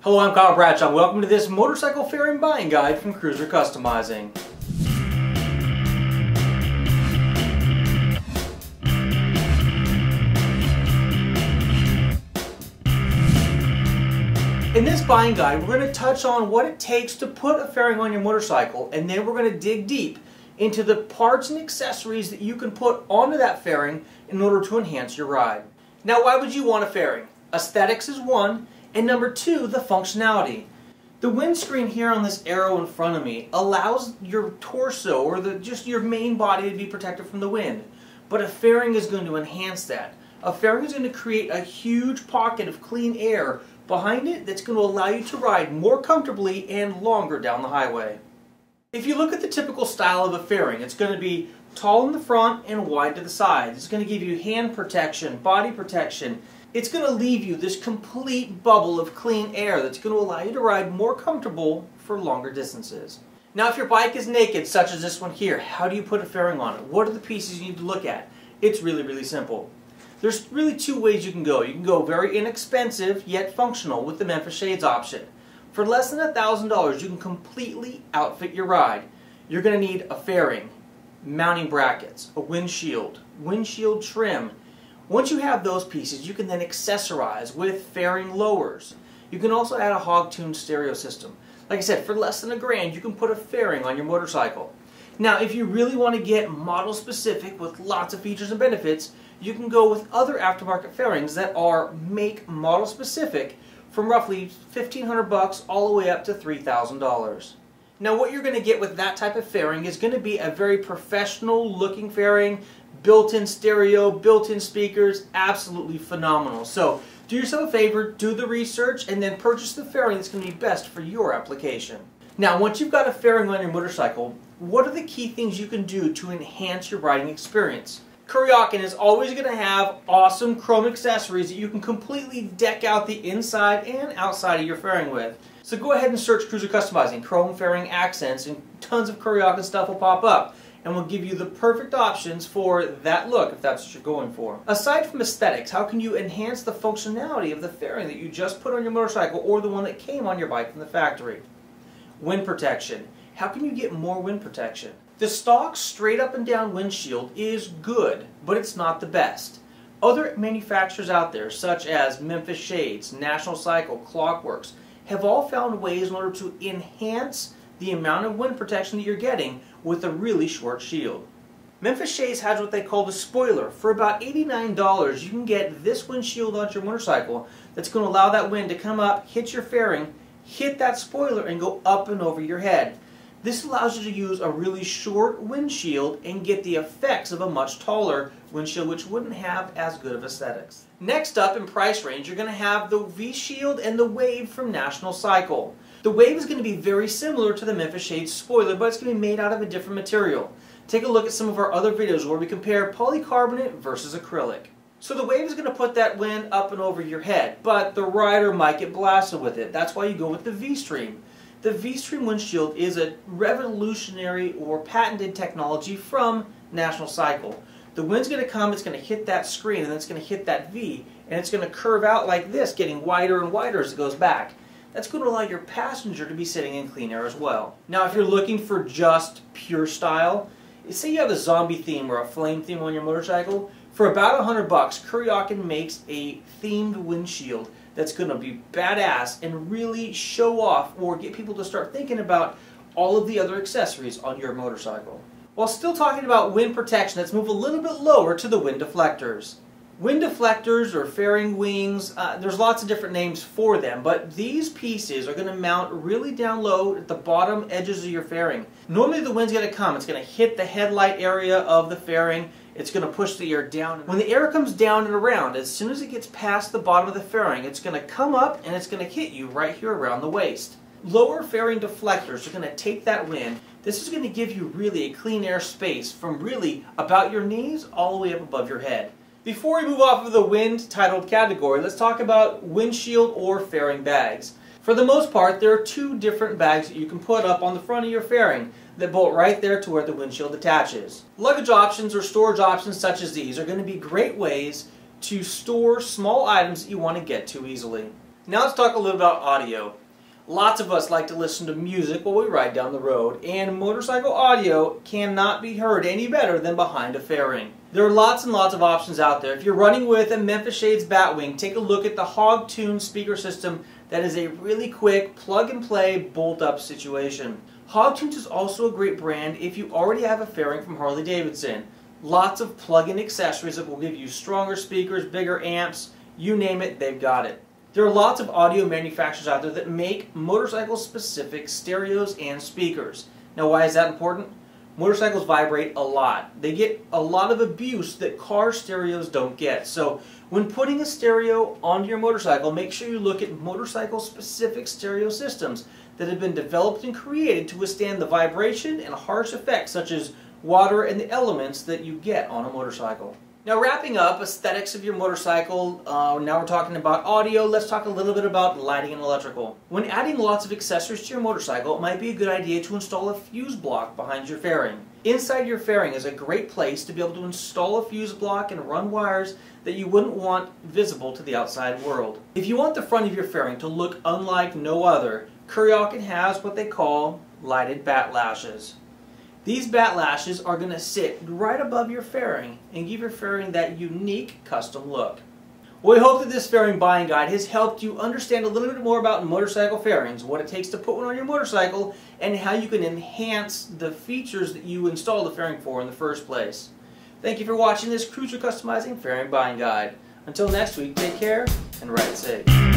Hello, I'm Kyle Bradshaw. Welcome to this motorcycle fairing buying guide from Cruiser Customizing. In this buying guide, we're going to touch on what it takes to put a fairing on your motorcycle, and then we're going to dig deep into the parts and accessories that you can put onto that fairing in order to enhance your ride. Now, why would you want a fairing? Aesthetics is one, and number two, the functionality. The windscreen here on this arrow in front of me allows your torso or just your main body to be protected from the wind. But a fairing is going to enhance that. A fairing is going to create a huge pocket of clean air behind it that's going to allow you to ride more comfortably and longer down the highway. If you look at the typical style of a fairing, it's going to be tall in the front and wide to the sides. It's going to give you hand protection, body protection. It's going to leave you this complete bubble of clean air that's going to allow you to ride more comfortable for longer distances. Now, if your bike is naked, such as this one here, how do you put a fairing on it? What are the pieces you need to look at? It's really simple. There's really two ways you can go. You can go very inexpensive yet functional with the Memphis Shades option. For less than $1,000, you can completely outfit your ride. You're going to need a fairing, mounting brackets, a windshield trim. Once you have those pieces, you can then accessorize with fairing lowers. You can also add a hog-tuned stereo system. Like I said, for less than $1,000, you can put a fairing on your motorcycle. Now, if you really want to get model-specific with lots of features and benefits, you can go with other aftermarket fairings that are make-model specific from roughly $1,500 all the way up to $3,000. Now, what you're going to get with that type of fairing is going to be a very professional-looking fairing, built-in stereo, built-in speakers, absolutely phenomenal. So do yourself a favor, do the research, and then purchase the fairing that's going to be best for your application. Now, once you've got a fairing on your motorcycle, what are the key things you can do to enhance your riding experience? Cruiser is always going to have awesome chrome accessories that you can completely deck out the inside and outside of your fairing with. So go ahead and search Cruiser Customizing, chrome fairing accents, and tons of Cruiser stuff will pop up. And we'll give you the perfect options for that look if that's what you're going for. Aside from aesthetics, how can you enhance the functionality of the fairing that you just put on your motorcycle or the one that came on your bike from the factory? Wind protection. How can you get more wind protection? The stock straight up and down windshield is good, but it's not the best. Other manufacturers out there, such as Memphis Shades, National Cycle, Clockworks, have all found ways in order to enhance the amount of wind protection that you're getting with a really short shield. Memphis Shades has what they call the spoiler. For about $89, you can get this windshield on your motorcycle that's going to allow that wind to come up, hit your fairing, hit that spoiler, and go up and over your head. This allows you to use a really short windshield and get the effects of a much taller windshield, which wouldn't have as good of aesthetics. Next up in price range, you're going to have the V-Shield and the Wave from National Cycle. The Wave is going to be very similar to the Memphis Shades spoiler, but it's going to be made out of a different material. Take a look at some of our other videos where we compare polycarbonate versus acrylic. So the Wave is going to put that wind up and over your head, but the rider might get blasted with it. That's why you go with the V-Stream. The V-Stream windshield is a revolutionary or patented technology from National Cycle. The wind's going to come, it's going to hit that screen, and then it's going to hit that V, and it's going to curve out like this, getting wider and wider as it goes back. That's going to allow your passenger to be sitting in clean air as well. Now, if you're looking for just pure style, say you have a zombie theme or a flame theme on your motorcycle, for about $100, Cruiser makes a themed windshield that's going to be badass and really show off or get people to start thinking about all of the other accessories on your motorcycle. While still talking about wind protection, let's move a little bit lower to the wind deflectors. Wind deflectors or fairing wings, there's lots of different names for them, but these pieces are going to mount really down low at the bottom edges of your fairing. Normally the wind's going to come, it's going to hit the headlight area of the fairing, it's going to push the air down. When the air comes down and around, as soon as it gets past the bottom of the fairing, it's going to come up and it's going to hit you right here around the waist. Lower fairing deflectors are going to take that wind. This is going to give you really a clean air space from really about your knees all the way up above your head. Before we move off of the wind titled category, let's talk about windshield or fairing bags. For the most part, there are two different bags that you can put up on the front of your fairing that bolt right there to where the windshield attaches. Luggage options or storage options such as these are going to be great ways to store small items that you want to get to easily. Now let's talk a little about audio. Lots of us like to listen to music while we ride down the road, and motorcycle audio cannot be heard any better than behind a fairing. There are lots and lots of options out there. If you're running with a Memphis Shades Batwing, take a look at the Hog Tune speaker system. That is a really quick plug-and-play, bolt-up situation. Hog Tunes is also a great brand if you already have a fairing from Harley-Davidson. Lots of plug-in accessories that will give you stronger speakers, bigger amps, you name it, they've got it. There are lots of audio manufacturers out there that make motorcycle-specific stereos and speakers. Now, why is that important? Motorcycles vibrate a lot. They get a lot of abuse that car stereos don't get. So when putting a stereo onto your motorcycle, make sure you look at motorcycle-specific stereo systems that have been developed and created to withstand the vibration and harsh effects such as water and the elements that you get on a motorcycle. Now, wrapping up aesthetics of your motorcycle, now we're talking about audio, let's talk a little bit about lighting and electrical. When adding lots of accessories to your motorcycle, it might be a good idea to install a fuse block behind your fairing. Inside your fairing is a great place to be able to install a fuse block and run wires that you wouldn't want visible to the outside world. If you want the front of your fairing to look unlike no other, Crusier has what they call lighted bat lashes. These bat lashes are going to sit right above your fairing and give your fairing that unique custom look. Well, we hope that this fairing buying guide has helped you understand a little bit more about motorcycle fairings, what it takes to put one on your motorcycle, and how you can enhance the features that you installed the fairing for in the first place. Thank you for watching this Cruiser Customizing Fairing Buying Guide. Until next week, take care and ride safe.